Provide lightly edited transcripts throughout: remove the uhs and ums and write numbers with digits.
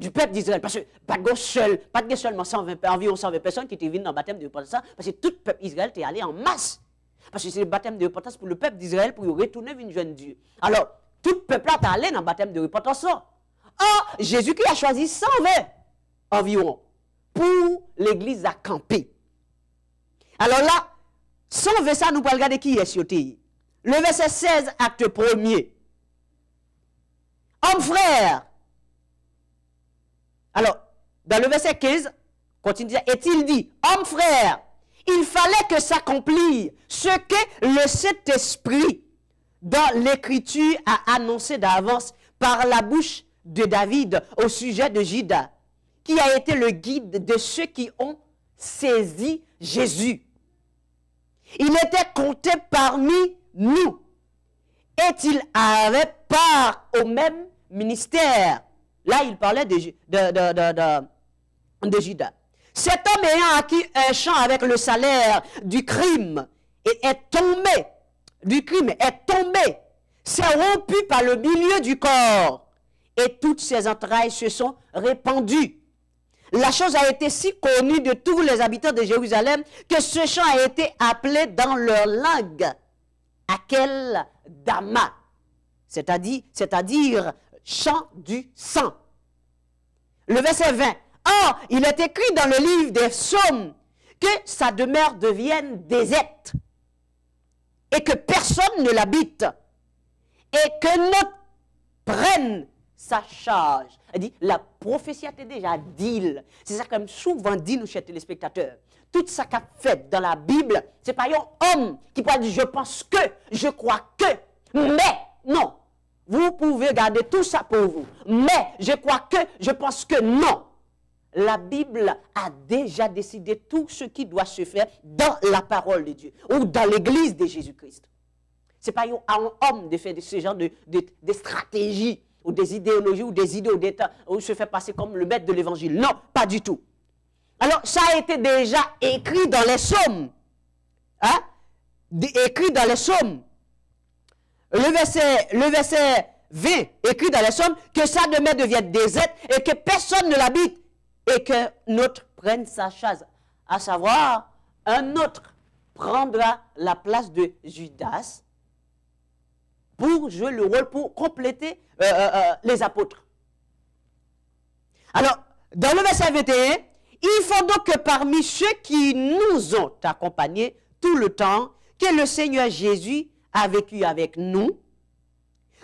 du peuple d'Israël. Parce que pas de seulement 120, environ 120 personnes qui étaient venues dans le baptême de repentance, parce que tout le peuple d'Israël était allé en masse. Parce que c'est le baptême de repentance pour le peuple d'Israël pour retourner vers une jeune Dieu. Alors, tout le peuple est allé dans le baptême de repentance. Or, Jésus-Christ a choisi 120 environ pour l'église à camper. Alors là, 120 ça, nous pouvons regarder qui est sur terre. Le verset 16, acte 1er. Homme frère. Alors, dans le verset 15, continue, est-il dit, homme frère, il fallait que s'accomplisse ce que le Saint-Esprit dans l'Écriture a annoncé d'avance par la bouche de David au sujet de Judas, qui a été le guide de ceux qui ont saisi Jésus. Il était compté parmi nous et il avait part au même ministère. Là, il parlait de Judas. Cet homme ayant acquis un champ avec le salaire du crime et est tombé, s'est rompu par le milieu du corps et toutes ses entrailles se sont répandues. La chose a été si connue de tous les habitants de Jérusalem que ce champ a été appelé dans leur langue Akel Dama, c'est-à-dire champ du sang. Le verset 20. Or, il est écrit dans le livre des psaumes que sa demeure devienne déserte et que personne ne l'habite et que notre prenne sa charge. Elle dit, la prophétie a été déjà dit. C'est ça comme souvent dit nous, chers téléspectateurs. Tout ça qu'a fait dans la Bible, c'est pas un homme qui peut dire je pense que, je crois que, mais non. Vous pouvez garder tout ça pour vous. Mais je crois que, je pense que non. La Bible a déjà décidé tout ce qui doit se faire dans la parole de Dieu ou dans l'église de Jésus-Christ. Ce n'est pas un homme de faire ce genre de stratégies ou des idéologies ou des idées d'État où se fait passer comme le maître de l'évangile. Non, pas du tout. Alors, ça a été déjà écrit dans les psaumes. Hein? Écrit dans les psaumes. Le verset 20, écrit dans les psaumes, que sa demeure devienne déserte et que personne ne l'habite et que notre prenne sa chaise. À savoir, un autre prendra la place de Judas pour jouer le rôle, pour compléter les apôtres. Alors, dans le verset 21, il faut donc que parmi ceux qui nous ont accompagnés tout le temps, que le Seigneur Jésus a vécu avec nous,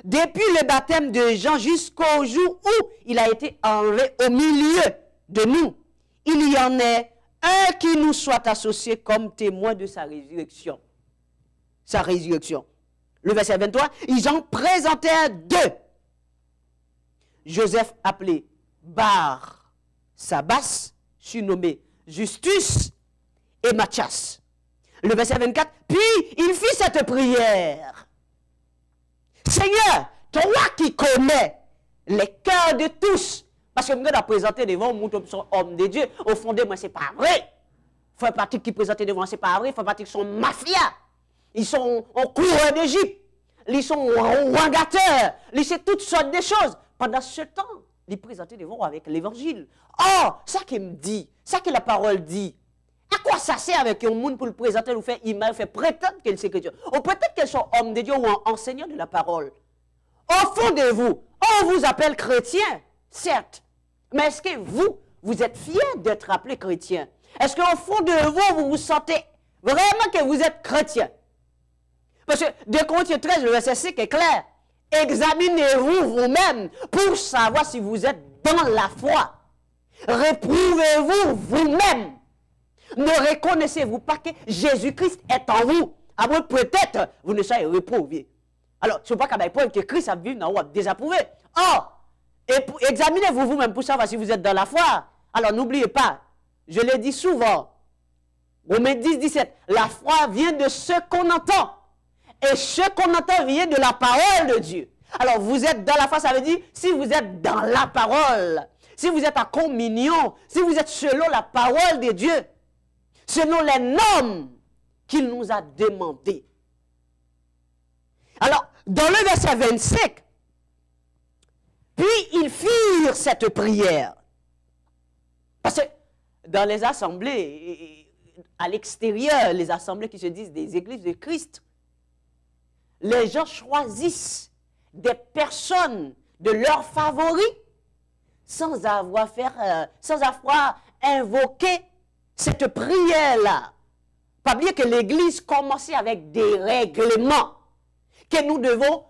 depuis le baptême de Jean jusqu'au jour où il a été enlevé au milieu de nous, il y en ait un qui nous soit associé comme témoin de sa résurrection. Sa résurrection. Le verset 23, ils en présentèrent deux. Joseph appelé Bar Sabas, surnommé Justus et Matthias. Le verset 24, puis il fit cette prière. Seigneur, toi qui connais les cœurs de tous, parce que nous avons présenté devant nous sont hommes de Dieu, au fond de moi, ce n'est pas vrai. Frère Patrick qui présentait devant, ce n'est pas vrai. Frère Patrick sont mafia. Ils sont en coureur d'Égypte. Ils sont wangateurs. Ils sont toutes sortes de choses. Pendant ce temps, ils présentaient devant avec l'évangile. Or, ça qu'il me dit, ça que la parole dit, à quoi ça sert avec un monde pour le présenter, ou faire image, faire prétendre qu'elle sait que Dieu, ou peut-être qu'elles sont hommes de Dieu ou enseignants de la parole. Au fond de vous, on vous appelle chrétien, certes, mais est-ce que vous êtes fiers d'être appelé chrétien? Est-ce qu'au fond de vous vous sentez vraiment que vous êtes chrétien? Parce que 2 Corinthiens 13, le verset 5 est clair. Examinez-vous vous-même pour savoir si vous êtes dans la foi. Réprouvez-vous vous-même. Ne reconnaissez-vous pas que Jésus-Christ est en vous? À moins peut-être vous ne soyez réprouvé. Alors, ce n'est pas qu'à point que Christ a vu dans vous désapprouvé. Or, examinez-vous vous-même pour savoir si vous êtes dans la foi. Alors, n'oubliez pas, je l'ai dit souvent, Romains 10, 17, la foi vient de ce qu'on entend. Et ce qu'on entend vient de la parole de Dieu. Alors, vous êtes dans la foi, ça veut dire, si vous êtes dans la parole, si vous êtes en communion, si vous êtes selon la parole de Dieu, selon les normes qu'il nous a demandées. Alors, dans le verset 25, Puis ils firent cette prière. Parce que dans les assemblées, à l'extérieur, les assemblées qui se disent des églises de Christ, les gens choisissent des personnes de leurs favoris sans avoir invoqué cette prière-là. Pas oublier que l'église commençait avec des règlements que nous devons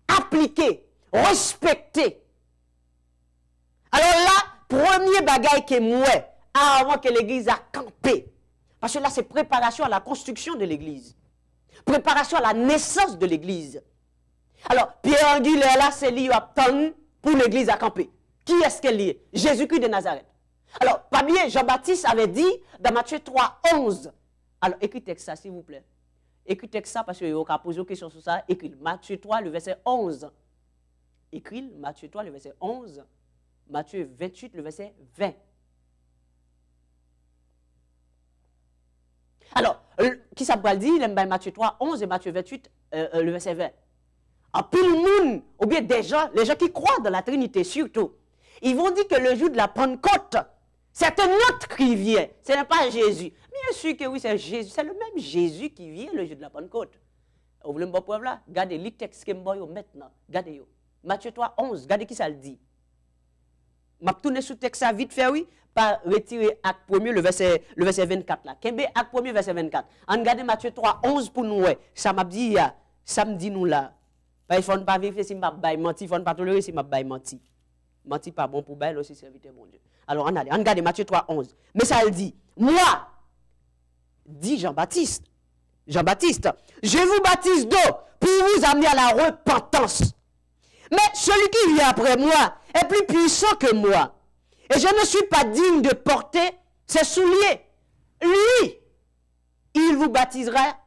appliquer, respecter. Alors là, premier bagaille que moi, avant que l'église a campé, parce que là c'est préparation à la construction de l'église, préparation à la naissance de l'église. Alors, Pierre Angulaire là, c'est lui qui pour l'église à camper. Qui est-ce qu'elle est? Jésus-Christ de Nazareth. Alors, pas bien, Jean-Baptiste avait dit dans Matthieu 3, 11. Alors, écoutez ça, s'il vous plaît. Écoutez ça parce que vous avez posé une question sur ça. Écrit Matthieu 3, le verset 11. Écrit Matthieu 3, le verset 11. Matthieu 28, le verset 20. Alors, qui ça peut dire? Il aime Matthieu 3, 11 et Matthieu 28, le verset 20. En plus le monde, ou bien des gens, les gens qui croient dans la Trinité surtout, ils vont dire que le jour de la Pentecôte, c'est un autre qui vient. Ce n'est pas Jésus. Bien sûr que oui, c'est Jésus. C'est le même Jésus qui vient le jour de la Pentecôte. Vous voulez me voir preuve là? Regardez les textes que je vais maintenant. Regardez. Matthieu 3, 11. Regardez qui ça le dit. Je vais tourner sur le texte ça vite fait, oui, par retirer acte 1er, le verset 24 là. Kembe acte 1er, verset 24. On regarde Matthieu 3, 11 pour nous. Ça m'a dit, samedi nous là. Il ne faut pas vérifier si je vais mentir, il ne faut pas tolérer si je vais mentir. Mentir pas bon pour bail aussi serviteur mon Dieu. Alors on regarde Matthieu 3, 11. Mais ça elle dit, moi, dit Jean-Baptiste, je vous baptise d'eau pour vous amener à la repentance. Mais celui qui vient après moi est plus puissant que moi. Et je ne suis pas digne de porter ses souliers. Lui, il vous baptisera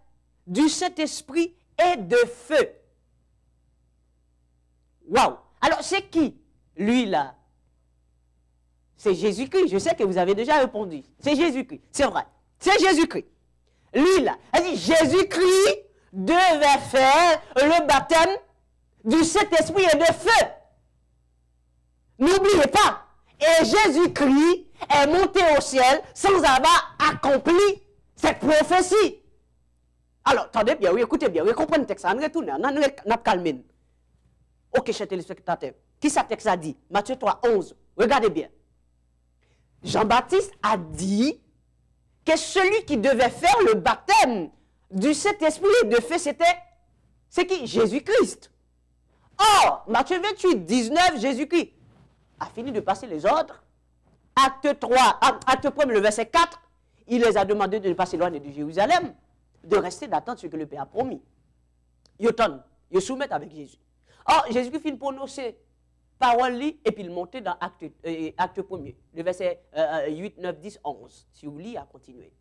du Saint-Esprit et de feu. Waouh! Alors c'est qui? Lui là. C'est Jésus-Christ. Je sais que vous avez déjà répondu. C'est Jésus-Christ. C'est vrai. C'est Jésus-Christ. Lui là. Elle dit Jésus-Christ devait faire le baptême du Saint-Esprit et de feu. N'oubliez pas. Et Jésus-Christ est monté au ciel sans avoir accompli cette prophétie. Alors, attendez bien, oui, écoutez bien, oui, comprenez le texte, on retourne, on a calmé. Ok, chers téléspectateurs, qui ça texte a dit? Matthieu 3, 11, regardez bien. Jean-Baptiste a dit que celui qui devait faire le baptême du Saint-Esprit et de feu, c'est qui? Jésus-Christ. Or, Matthieu 28, 19, Jésus-Christ a fini de passer les ordres. Acte 3, acte 1, le verset 4, il les a demandé de ne pas s'éloigner de Jérusalem, de rester d'attendre ce que le Père a promis. Ils soumettent avec Jésus. Or, Jésus-Christ finit de prononcer parole et puis il montait dans acte 1er, le verset 8, 9, 10, 11. Si vous lisez, à continuer.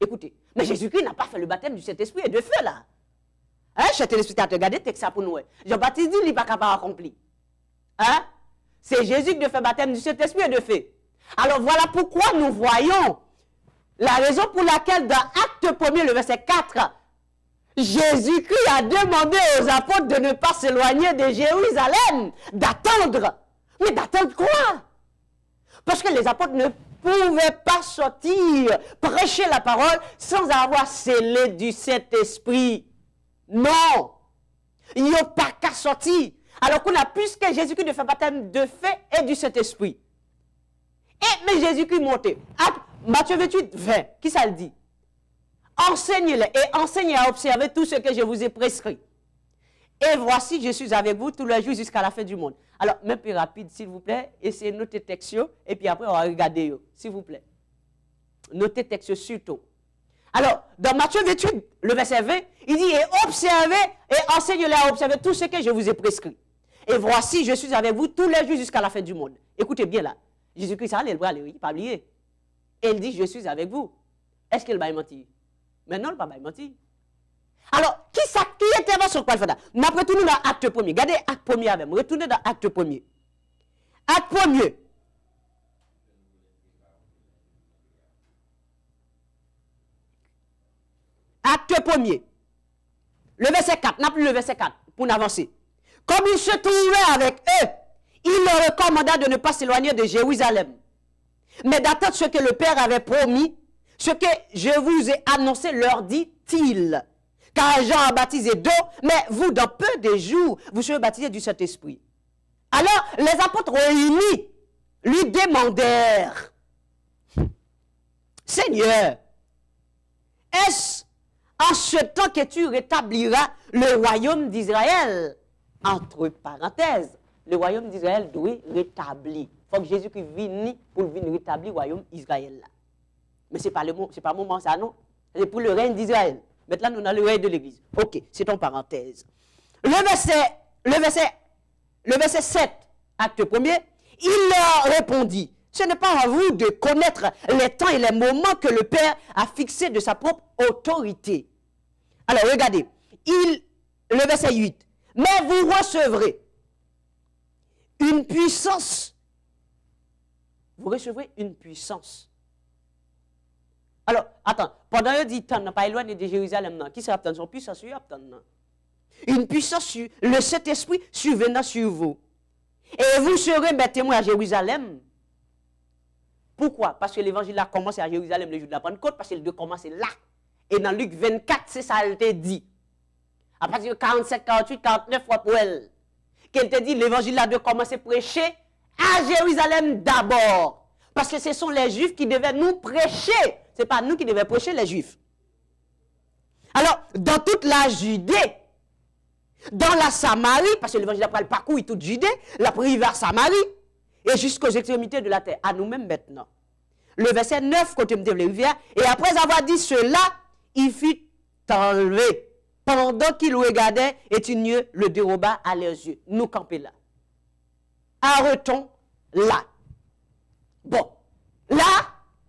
Écoutez, mais Jésus-Christ n'a pas fait le baptême du Saint-Esprit et de feu là. Hein, chers téléspectateurs, regardez texte ça pour nous. Jean-Baptiste dit, il n'est pas capable d'accomplir. Hein? C'est Jésus qui fait le baptême du Saint-Esprit et de feu. Alors voilà pourquoi nous voyons la raison pour laquelle dans acte 1er, le verset 4, Jésus-Christ a demandé aux apôtres de ne pas s'éloigner de Jérusalem, d'attendre. Mais d'attendre quoi? Parce que les apôtres ne pouvaient pas sortir, prêcher la parole sans avoir scellé du Saint-Esprit. Non. Il n'y a pas qu'à sortir. Alors qu'on a plus que Jésus-Christ de faire baptême de feu et du Saint-Esprit. Mais Jésus-Christ monté. Matthieu 28, 20. Qui ça le dit? Enseignez-les et enseignez à observer tout ce que je vous ai prescrit. Et voici, je suis avec vous tous les jours jusqu'à la fin du monde. Alors, même plus rapide, s'il vous plaît, essayez de noter texte, et puis après, on va regarder, s'il vous plaît. Notez texte surtout. Alors, dans Matthieu 28, le verset 20, il dit, et observez et enseignez-les à observer tout ce que je vous ai prescrit. Et voici, je suis avec vous tous les jours jusqu'à la fin du monde. Écoutez bien là. Jésus-Christ, ça, il va aller, pas oublier. Et il dit, je suis avec vous. Est-ce qu'il va mentir? Mais non, il ne va pas mentir. Alors, qui était dans son quoi? Nous retournons dans l'acte 1er. Regardez l'acte 1er avec moi. Retournez dans l'acte 1er. Acte 1er. Acte 1er. Le verset 4. N'a plus le verset 4 pour nous avancer. Comme il se trouvait avec eux, il leur recommanda de ne pas s'éloigner de Jérusalem, mais d'attendre ce que le Père avait promis, ce que je vous ai annoncé, leur dit-il. Car Jean a baptisé d'eau, mais vous, dans peu de jours, vous serez baptisés du Saint-Esprit. Alors, les apôtres réunis lui demandèrent, Seigneur, est-ce en ce temps que tu rétabliras le royaume d'Israël? Entre parenthèses, le royaume d'Israël doit rétablir. Il faut que Jésus-Christ vienne pour venir rétablir le royaume d'Israël. Mais ce n'est pas le moment, ça, non? C'est pour le règne d'Israël. Maintenant, nous avons le règne de l'Église. Ok, c'est en parenthèse. Le verset 7, acte 1er, il leur répondit, ce n'est pas à vous de connaître les temps et les moments que le Père a fixés de sa propre autorité. Alors, regardez, le verset 8, mais vous recevrez une puissance. Vous recevrez une puissance. Alors, attends, pendant que dit tant, pas éloigné de Jérusalem, qui s'est obtenu son puissance sur une puissance sur le Saint-Esprit survenant sur vous. Et vous serez mes témoins à Jérusalem. Pourquoi? Parce que l'évangile a commencé à Jérusalem le jour de la Pentecôte, parce qu'il doit commencer là. Et dans Luc 24, c'est ça qu'elle te dit. À partir de 47, 48, 49 fois pour elle. Qu'elle te dit, l'évangile a dû commencer à prêcher à Jérusalem d'abord. Parce que ce sont les Juifs qui devaient nous prêcher. Ce n'est pas nous qui devions prêcher, les Juifs. Alors, dans toute la Judée, dans la Samarie, parce que l'évangile après le parcours toute Judée, la prière vers Samarie, et jusqu'aux extrémités de la terre, à nous-mêmes maintenant. Le verset 9, côté de les rivières, et après avoir dit cela, il fut enlevé. Pendant qu'il regardait, et une le déroba à leurs yeux. Nous camper là. Arrêtons là. Bon, là,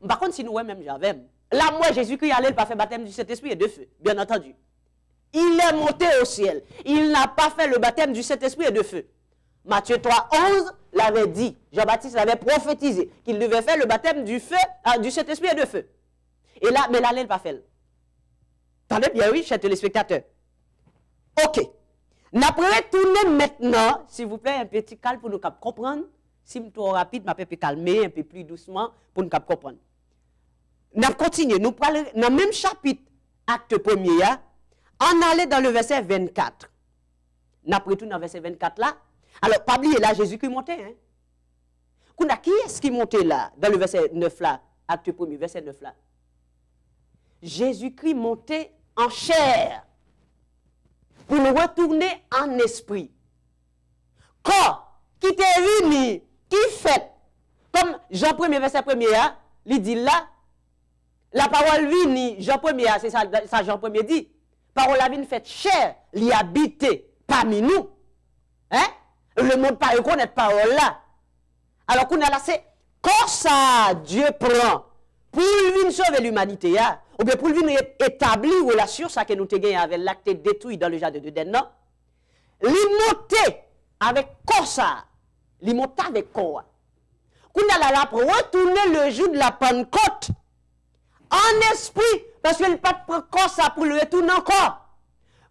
par contre, si nous, même j'avais, là, moi, Jésus-Christ allait pas faire baptême du Saint-Esprit et de feu, bien entendu. Il est monté au ciel. Il n'a pas fait le baptême du Saint-Esprit et de feu. Matthieu 3, 11 l'avait dit. Jean-Baptiste l'avait prophétisé qu'il devait faire le baptême du feu, du Saint-Esprit et de feu. Et là, mais là, il n'a pas fait. Attendez bien, oui, chers téléspectateurs. Ok. Nous retourner maintenant, s'il vous plaît, un petit calme pour nous comprendre. Si je suis trop rapide, je peux calmer un peu plus doucement pour nous comprendre. Nous continuons. Nous parlons dans le même chapitre, acte 1er, on allait dans le verset 24. Nous retournons dans le verset 24 là. Alors, pas oublier là, Jésus-Christ montait. Hein? Qui est-ce qui montait là, dans le verset 9 là, acte 1er, verset 9 là? Jésus-Christ montait en chair pour nous retourner en esprit. Quand qui t'est venu, qui fait, comme Jean 1er, verset 1er, il dit là, la parole vini, Jean 1er, c'est ça Jean 1er dit, parole a vini fait chair, l'y habiter parmi nous. Hein? Le monde pas reconnaître parole là. Alors qu'on a là, c'est quand ça Dieu prend pour venir sauver l'humanité, ou bien pour venir établir une relation ça que nous avons gagné avec l'acte détruit dans le jardin de Déden, non? L'immonter avec quoi ça? L'immonter avec quoi? Qu'on a là pour retourner le jour de la Pentecôte en esprit, parce qu'il n'y a pas de quoi ça pour le retourner encore.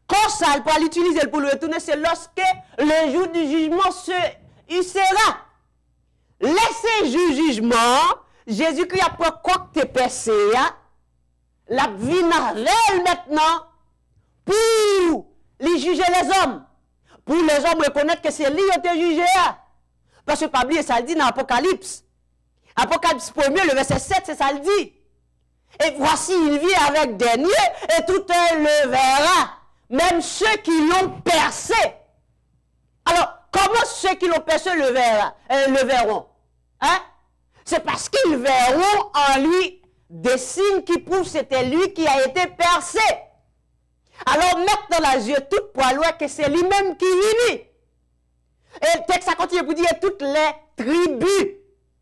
Quand ça, il peut l'utiliser pour le retourner, c'est lorsque le jour du jugement il sera. Laissez le jugement, Jésus-Christ a pris quoi que tu percé, la vie maintenant, pour les juger les hommes. Pour les hommes reconnaître que c'est lui qui a été jugé. Parce que pas oublier, ça le dit dans Apocalypse. Apocalypse 1er, le verset 7, c'est ça le dit. Et voici, il vit avec des niais, et tout un le verra. Même ceux qui l'ont percé. Alors, comment ceux qui l'ont percé le verront? Hein? C'est parce qu'ils verront en lui des signes qui prouvent que c'était lui qui a été percé. Alors, mettre dans les yeux tout pour aller que c'est lui-même qui vit. Et le texte a continué pour dire toutes les tribus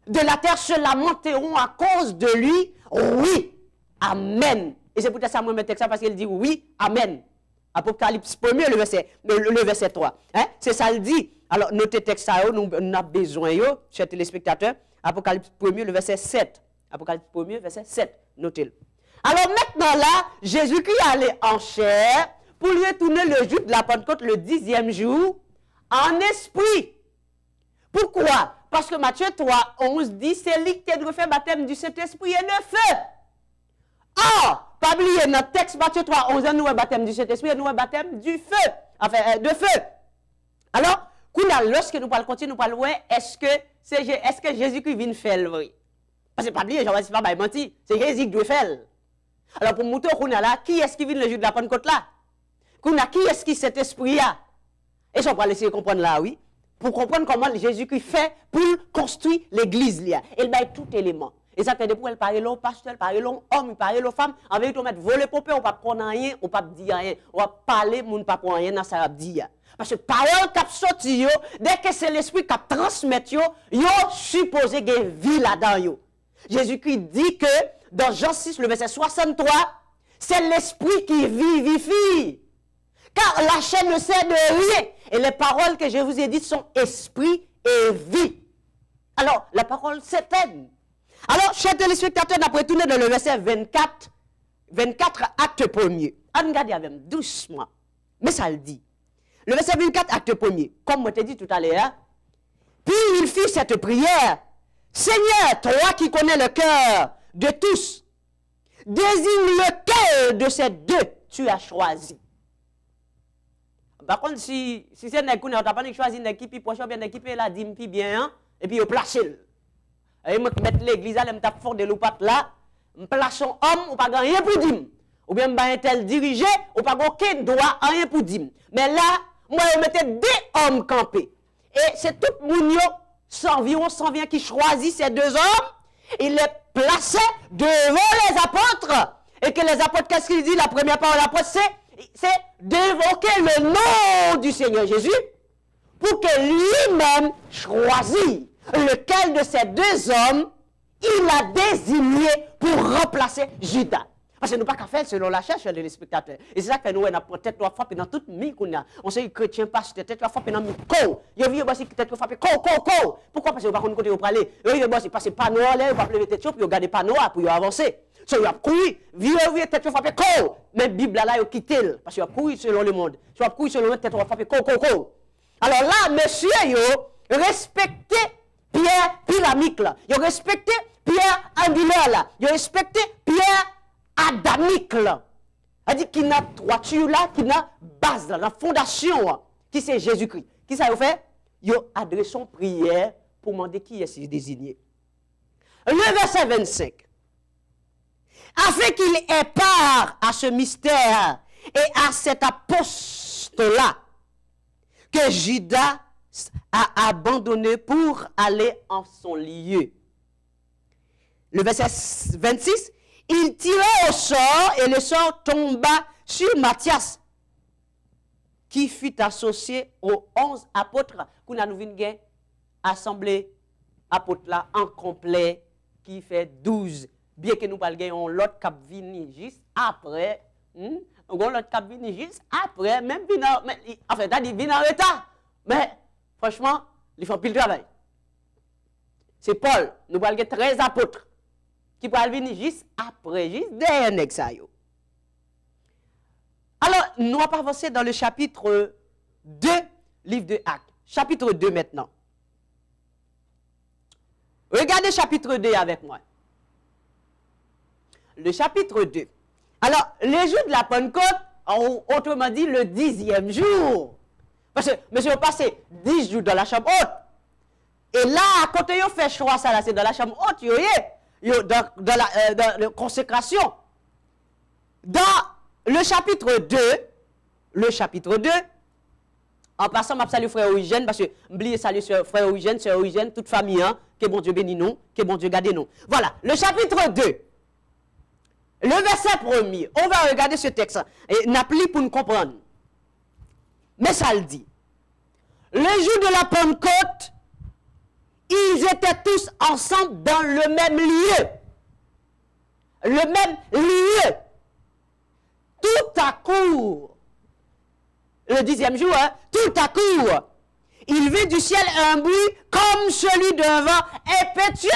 de la terre se lamenteront à cause de lui. Oui, amen. Et c'est pour ça que moi, je mets texte parce qu'il dit oui, amen. Apocalypse 1er, le verset 3. Hein? C'est ça le dit. Alors, notez texte, nous avons besoin, chers téléspectateurs. Apocalypse 1er, le verset 7. Apocalypse 1er, verset 7. Notez-le. Alors maintenant là, Jésus-Christ allait en chair pour lui retourner le jour de la Pentecôte, le 10e jour, en esprit. Pourquoi? Parce que Matthieu 3, 11 dit, c'est lui qui doit faire baptême du Saint-Esprit et de feu. Or, pas oublier notre texte Matthieu 3, 11, nous avons baptême du Saint-Esprit et nous avons baptême du feu. Enfin, de feu. Alors, lorsque nous parlons continuer, nous parlons, est-ce que Jésus-Christ vient faire le vrai? Parce que pas oublier, Jean-Baptiste pas menti, c'est Jésus qui doit faire. Alors, pour montrer qu'on a là, qui est-ce qui vient le jour de la Pentecôte là? Qui est-ce qui cet esprit là? Et ça, on va essayer de comprendre là, oui. Pour comprendre comment Jésus-Christ fait pour construire l'église là. Il met tout élément. Et ça, c'est pour elle parler l'homme, pasteur, elle parler l'homme, homme, parler l'homme, femme. En vérité, on va voler pour on ne va pas prendre rien, on ne va pas dire rien. On va parler, on ne va pas prendre rien dans ça va dire. Parce que parole qui a sorti, dès que c'est l'esprit qui a transmis, yo supposé qu'il y ait vie là-dedans. Jésus-Christ dit que dans Jean 6, le verset 63, c'est l'esprit qui vivifie. Car la chair ne sert de rien. Et les paroles que je vous ai dites sont esprit et vie. Alors, la parole s'éteint. Alors, chers téléspectateurs, on a retourné dans le verset 24, acte 1er. On regarde avec doucement. Mais ça le dit. Le verset 24, acte 1er. Comme je t'ai dit tout à l'heure, puis il fit cette prière. Seigneur, toi qui connais le cœur de tous, désigne lequel de ces deux tu as choisi. Par contre, si c'est un équipe, on n'a pas choisi une équipe, puis prochain, une équipe, là, dit bien, hein, et puis, on place. Et je mettre l'église, je tape fort de l'oupat là, je place un homme, ou pas rien pour dire. Ou bien, je un tel dirigé, ou pas aucun droit, rien pour dire. Mais là, moi, je mettais deux hommes campés. Et c'est tout le monde, environ 120 qui choisit ces deux hommes, il les plaçait devant les apôtres. Et que les apôtres, qu'est-ce qu'ils disent? La première parole de l'apôtre, c'est d'évoquer le nom du Seigneur Jésus pour que lui-même choisisse lequel de ces deux hommes il a désigné pour remplacer Judas. Parce que nous n'avons pas qu'à faire selon la chair des spectateurs. Et c'est ça que nous avons tête trois fois dans toute vie qu'on a. On sait que chrétien passe tête trois fois dans le co. Il y a aussi tête trois fois co. Pourquoi? Parce que vous ne pouvez pas aller. Il y a aussi passer panneau là, vous ne pouvez pas lever regarder panneau pour avancer. So, il a couru, vieux, tête trois fois co. Mais la Bible là, il a quitté. Parce qu'il a couru selon le monde. Il a couru selon le tête trois fois co. Alors là, monsieur, il respecté Pierre Pyramique là. Il respecté Pierre Angulaire là. Il respecté Pierre Adamique là. C'est-à-dire qu'il y a trois tuyaux là, qu'il y a base là, la fondation qui c'est Jésus-Christ. Qui ça a fait? Il a adressé son prière pour demander qui est désigné. Le verset 25. Afin qu'il ait part à ce mystère et à cet apostolat que Judas a abandonné pour aller en son lieu. Le verset 26, il tira au sort et le sort tomba sur Matthias, qui fut associé aux 11 apôtres qu'on a nous vu assemblée apôtres là en complet qui fait 12. Bien que nous parlions l'autre cap vini juste après, l'autre cap vini juste après, même en fait, il vient en retard. Mais franchement, ils font pile travail. C'est Paul, nous parlons 13 apôtres qui pourraient venir juste après, juste derrière ça. Alors, nous allons avancer dans le chapitre 2, livre de Actes. Chapitre 2 maintenant. Regardez chapitre 2 avec moi. Le chapitre 2. Alors, les jours de la Pentecôte, autrement dit, le 10e jour. Parce que, monsieur, on passe 10 jours dans la chambre haute. Et là, quand on fait choix, ça, c'est dans la chambre haute, dans la consécration. Dans le chapitre 2, en passant, je salue frère Eugène, parce que je salue frère Eugène, sœur Eugène, toute famille, hein, que bon Dieu bénisse nous, que bon Dieu garde nous. Voilà, le chapitre 2. Le verset 1er, on va regarder ce texte, et n'applique pour nous comprendre. Mais ça le dit. Le jour de la Pentecôte, ils étaient tous ensemble dans le même lieu. Le même lieu. Tout à coup, le 10e jour, hein, tout à coup, il vit du ciel un bruit comme celui d'un vent impétueux.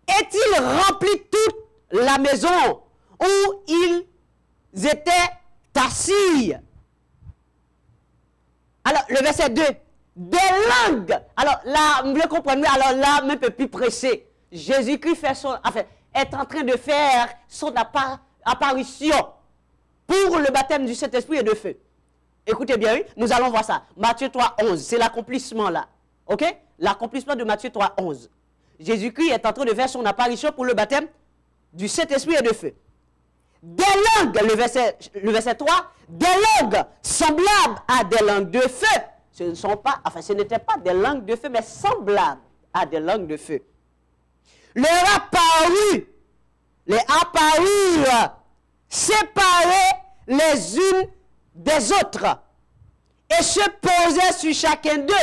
Est-il rempli toute la maison où ils étaient assis? Alors, le verset 2 des langues. Alors là, vous le comprenez, alors là, même un peu plus pressé. Jésus-Christ fait est en train de faire son apparition pour le baptême du Saint-Esprit et de feu. Écoutez bien, oui, nous allons voir ça. Matthieu 3, 11, c'est l'accomplissement là. Ok? L'accomplissement de Matthieu 3, 11. Jésus-Christ est en train de faire son apparition pour le baptême du Saint-Esprit et de feu. Des langues, le verset 3, des langues semblables à des langues de feu. Ce n'étaient pas des langues de feu, mais semblables à des langues de feu. Leur apparurent séparées les unes des autres et se posaient sur chacun d'eux.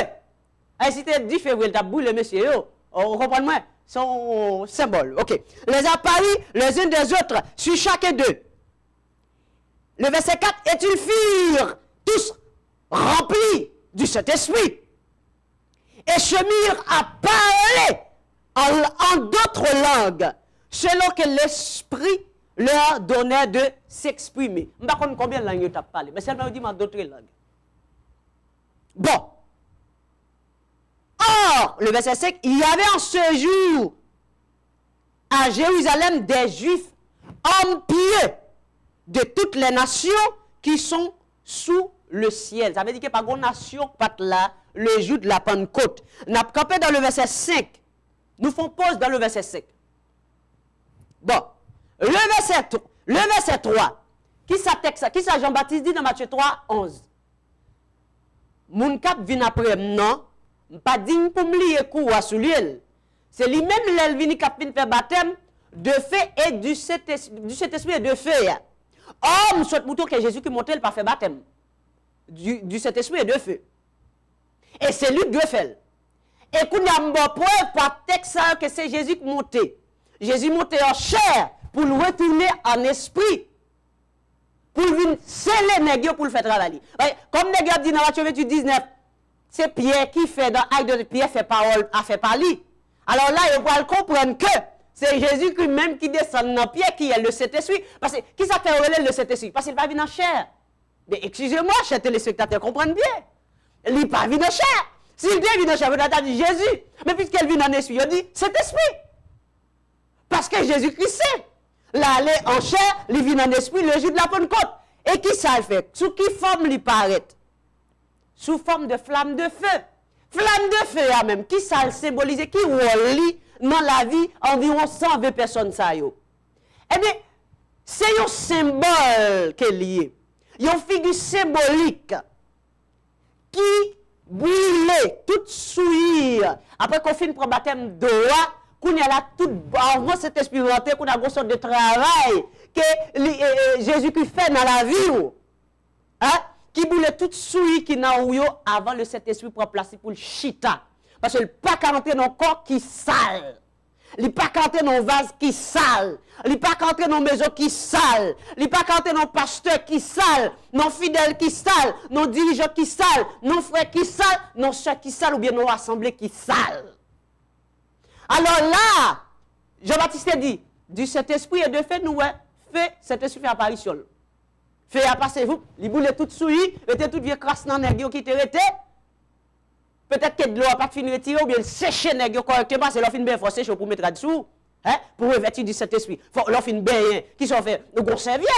Si c'était 10 février, tu as boulé, monsieur, on comprend moi, son symbole. Ok. Les apparus les unes des autres sur chacun d'eux. Le verset 4, et ils furent tous remplis du Saint-Esprit et se mirent à parler en d'autres langues, selon que l'Esprit leur donnait de s'exprimer. Je ne sais pas combien de langues tu as parlé, mais seulement dit d'autres langues. Bon. Or, le verset 5, il y avait en ce jour à Jérusalem des Juifs, hommes pieux de toutes les nations qui sont sous le ciel. Ça veut dire qu'il n'y a pas de nation pas là le jour de la Pentecôte. Nous avons campé dans le verset 5. Nous faisons pause dans le verset 5. Bon, le verset 3, qui ça Jean-Baptiste dit dans Matthieu 3, 11. Moun kap vin après non, pas digne pour me lier quoi sous l'île. C'est lui-même l'elvini kap vin faire baptême de feu et du Saint-Esprit et de feu. Or, nous sommes mouton que Jésus qui montait le pas fait baptême du Saint-Esprit et de feu. Et c'est lui qui doit faire. Et qu'on a une preuve par texte que c'est Jésus qui montait. Jésus montait en chair pour le retourner en esprit. Pour venir sceller les pour le faire travailler. Comme les gars dit dans Matthieu 28, 19, c'est Pierre qui fait dans l'acte de Pierre fait parole, a fait parler. Alors là, il faut comprendre que c'est Jésus lui-même qui descend dans Pierre qui est le Saint-Esprit. Parce que qui ça fait relayer le Saint-Esprit? Parce qu'il va venir en chair. Mais excusez-moi, chers téléspectateurs, comprennent bien. Il n'est pas venu en chair. S'il vient en chair, vous avez dit Jésus. Mais puisqu'elle vient en esprit, il dit Saint-Esprit. Parce que Jésus-Christ sait. Là, elle est en chair, il vient en esprit le jour de la Pentecôte. Et qui ça le fait? Sous qui forme il paraît? Sous forme de flamme de feu. Flamme de feu, même. Qui ça le symbolise? Qui relie dans la vie environ 120 personnes ça yo. Eh bien, c'est un symbole qui est lié. Une figure symbolique qui brûle, toute souillure. Après qu'on finit pour baptême de roi, qu'on y a là tout avant cet esprit rentré, qu'on a une sorte de travail que Jésus qui fait dans la vie. Hein? Qui brûle toute souillure qui n'a pas avant le Saint-Esprit pour placer pour le chita. Parce que le pas rentrer dans le corps qui sale. Il pas rentrer dans le vase qui sale. Il pas rentrer dans la maison qui sale. Il pas rentrer dans le pasteur qui sale. Non fidèle qui sale. Non dirigeant qui sale. Non frère qui sale. Non soeur qui sale. Ou bien non assemblée qui sale. Alors là, Jean-Baptiste dit, du Saint-Esprit et de fait, nous, fait Saint-Esprit fait apparition. Fait à passer vous, les boules toutes souillées, était tout vieux crasse dans les qui étaient restés. Peut-être que de l'eau n'a pas fini de retirer ou bien sécher les gens correctement, c'est leur fin bien forcé pour mettre là-dessous, hein, pour revêtir du Saint-Esprit. Faut leur fin bien, qui sont fait, une serviette,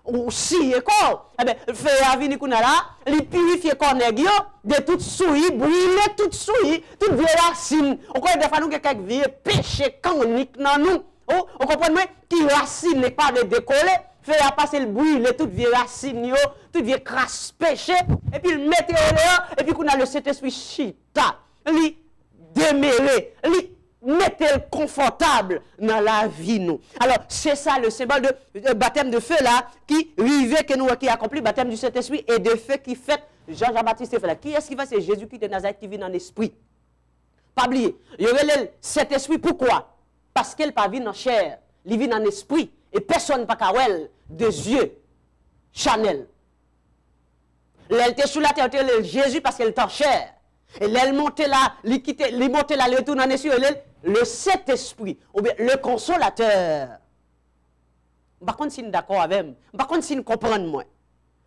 ou si et quoi. Eh bien, fait à venir qu'on a là, les purifier qu'on est de toutes souillées, brûler toutes souillées, toutes vieilles racines. On connaît des fois nous quelques vieux péchés caniques dans nous. Oh, on comprend moi qui racine n'est pas de décoller. Fait à passer le bruit, toutes vieilles racines, toutes vieilles crasses péché, et puis le mettre dehors, et puis qu'on a le Saint-Esprit chita, lui démêler, lui mettre le confortable dans la vie nous. Alors, c'est ça le symbole de baptême de feu là, qui rivait que nous, qui accomplit le baptême du Saint-Esprit et de feu qui fait Jean-Baptiste fait là. Qui est-ce qui fait? C'est Jésus-Christ de Nazareth qui vit en esprit. Pas oublier. Il y aurait le Saint-Esprit, pourquoi? Parce qu'il pas vit en chair, il vit en esprit. Et personne pas kawel de yeux Chanel. Elle était sous la terre, Jésus parce qu'elle était en chair. Et elle montait là, elle montait là, elle retourne en esprit, le Saint-Esprit, ou bien le consolateur. Par contre, si nous d'accord avec moi, par contre, si nous comprenons moi,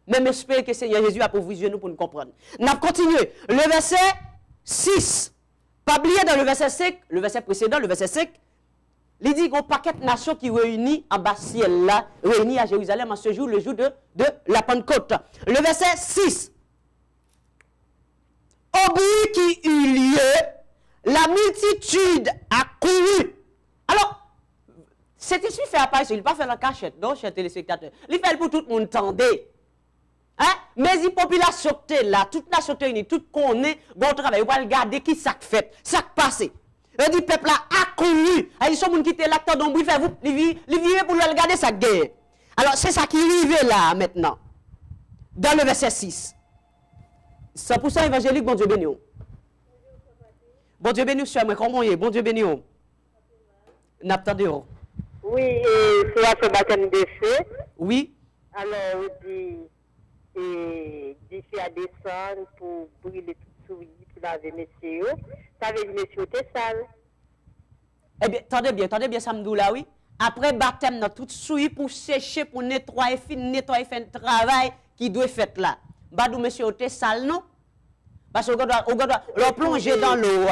même espérer que Seigneur Jésus a provisionné nous pour nous comprendre. Nous continuons. Le verset 6. Pas oublier dans le verset 5, le verset précédent, le verset 5, il dit qu'il y a un paquet de nations qui réunit en bas ciel là, réunis à Jérusalem en ce jour, le jour de la Pentecôte. Le verset 6. Au bruit qui eut lieu, la multitude a couru. Alors, cet esprit fait apparaître, il ne pas faire la cachette, non, chers téléspectateurs. Il fait pour tout le monde entendre. Hein? Mais la population là, toute nation unie, tout connaît, bon travail, on va regarder qui ça fait, ça passe. Il dit, peuple là a couru. Il y a des gens qui étaient là, il fait vous, il vient pour regarder sa guerre. Alors, c'est ça qui arrive là, maintenant. Dans le verset 6. 100% évangélique, bon Dieu béni. Bon Dieu béni, soeur, mais comment est? Bon Dieu béni. N'attendez pas. Oui, et c'est ce baptême de feu. Oui. Alors, il dit à descendre pour brûler tout souris, pour laver messieurs. Ça veut dire messieurs, t'es sale. Eh bien, attendez bien, Samdou là, oui. Après baptême, dans tout souris pour sécher, pour nettoyer, faire un travail qui doit être fait là. Badou, monsieur, t'es sale, non? Parce qu'on doit le plonger dans l'eau.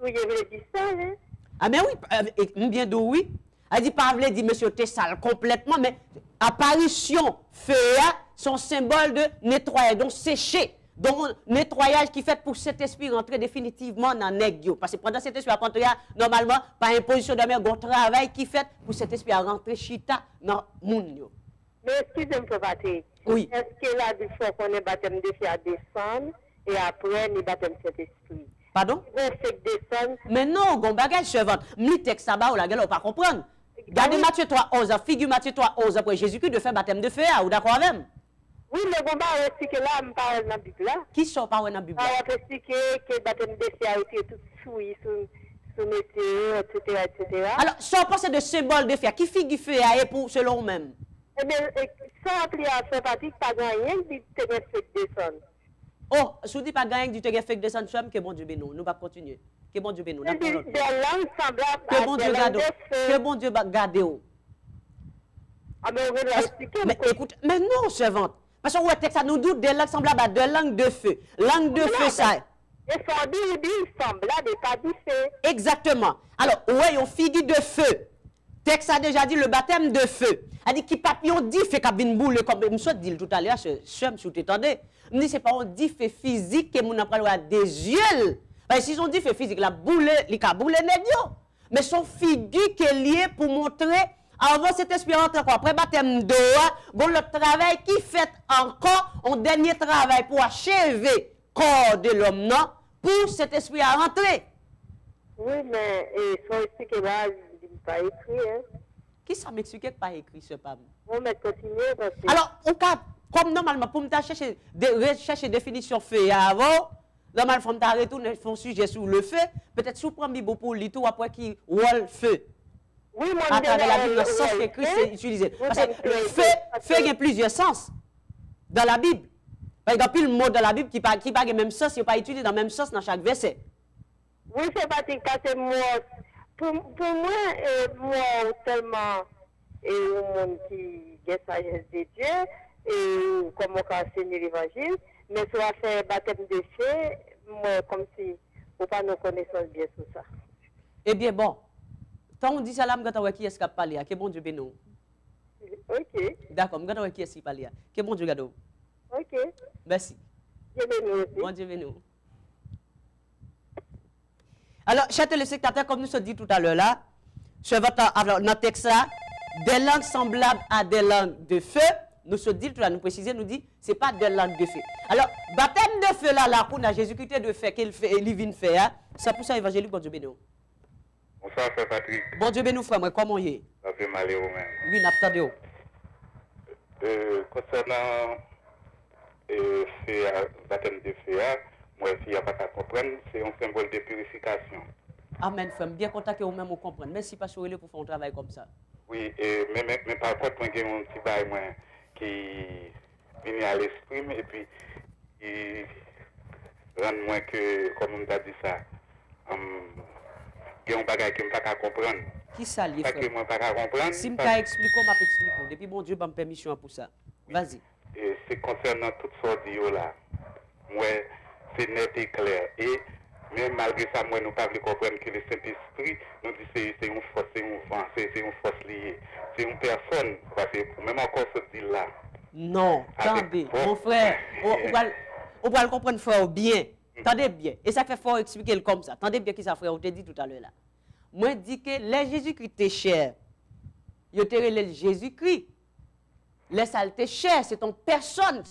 Oui, je veux dire sale, hein? Ah, mais oui, bien d'où, oui. Elle dit pas, elle dit, monsieur, t'es sale complètement, mais apparition, feu, son symbole de nettoyage, donc sécher. Donc, nettoyage qui fait pour cet esprit rentrer définitivement dans l'aigle. Parce que pendant cet esprit à rentrer, normalement, par imposition de mer, un travail qui fait pour cet esprit à rentrer chita dans le monde. Mais excusez-moi, Patrick. Oui. Est-ce que là, il faut qu'on ait baptême de feu à descendre et après, nous baptême cet esprit? Pardon? On fait descendre. Mais non, on bagage servante. M'li texte ça, ou la gueule, on pas comprendre. Regardez Matthieu 3, 11, figure Matthieu 3, 11, après Jésus-Christ de faire baptême de feu, ou d'accord même? Oui, mais bon, bah, expliquer là, je parle dans la Bible là. Qui sort par dans la Bible? On va expliquer que le baptême de feu a été tout souillé sous météo, etc., etc. Alors, sans penser de symbole de feu, qui figure feu est pour selon vous-même? Eh bien, sans appeler à faire partie, pas rien qui te fait descendre. Oh, si vous dites pas gagner du te fait descendre, que bon Dieu bénisse, nous pas continuer. Que bon Dieu bénisse. Des langues semblables que bon Dieu garde. Que bon Dieu garde. Ah, mais on va expliquer. Mais écoute, mais non, servante. Parce que ouais, texte ça nous doute des langues semblables à de langues de feu. Langue de feu, ça. Et son dit semblable et pas du feu. Exactement. Alors, ouais, on figure de feu. Texte a déjà dit le baptême de feu. A dit qui papillon dit fait cabine boule comme je me dit tout à l'heure, je si vous t'entendez. Me dit c'est pas un dit fait physique que mon apprend à des yeux. Parce que si on dit fait physique la boule, li ka boule nèg. Mais son figure qui est lié pour montrer avant cet esprit rentre encore après baptême d'eau, bon le travail qui fait encore un dernier travail pour achever corps de l'homme non pour cet esprit à rentrer. Oui, mais son esprit que là pas écrit, hein. Qui ça m'explique que pas écrit ce pam? On va continuer parce que... Alors, comme normalement, pour me chercher rechercher définition feu avant, normalement, il faut retourner un sujet sur le feu, peut-être sous prendre Bible pour lui tout après qui wall feu. Oui, moi, à travers la Bible, le sens que Christ est utilisé. Parce que le feu a plusieurs sens dans la Bible. Par exemple, il y a un mot dans la Bible qui n'a pas le même sens, il n'est pas utilisé dans le même sens dans chaque verset. Oui, c'est pas que moi. Pour moi, tellement un monde qui a la sagesse de Dieu, et comme on a enseigné l'évangile, mais soit fait baptême de feu, moi, comme si on n'a pas nos connaissances bien sur ça. Eh bien, bon, quand on dit ça là, je vais qui est-ce qui a parlé, que bon Dieu bénisse. Ok. D'accord, je vais qui est-ce qui a parlé, que bon Dieu garde. Ok. Merci. Dieu bénisse aussi. Bon Dieu bénisse. Alors, chers téléspectateurs, comme nous se dit tout à l'heure là, sur notre texte là, des langues semblables à des langues de feu, nous se dit tout à nous préciser, nous dit, c'est pas des langues de feu. Alors, baptême de feu là, pour Jésus-Christ de feu, qu'il fait, il vient faire, c'est pour ça évangélique, bon Dieu bénisse. Bonsoir, frère Patrick. Bon Dieu bénisse, frère, moi, comment il est? Ça fait mal au même. Oui, n'attendez. Concernant baptême de feu, moi, s'il n'y a pas qu'à comprendre, c'est un symbole de purification. Amen, frère. Bien content que vous-même vous compreniez. Merci, Pasteur Relais, pour faire un travail comme ça. Oui, mais par contre, moi, j'ai un petit bail qui vient à l'esprit, et puis, il rend moins que, comme on t'a dit ça, il y a un bagage que je ne peux pas comprendre. Qui ça, les frères? Pas que je ne peux pas comprendre. Si je peux expliquer, je vais expliquer. Depuis bon Dieu, je me permission pour ça. Vas-y. C'est concernant toutes sortes de là. Moi, c'est net et clair. Et Mais malgré ça, moi, nous ne pouvons pas comprendre que le Saint-Esprit, nous dit que c'est une force, c'est un vent, c'est une force liée. C'est une personne, parce que même encore ce dit là. Non, attendez, mon frère, on va le comprendre fort bien. Attendez bien. Et ça fait fort expliquer comme ça. Attendez bien qui ça frère, on te dit tout à l'heure là. Moi, je dis que les Jésus-Christ était cher. Il était le Jésus-Christ. Les saletés cher, c'est ton personne.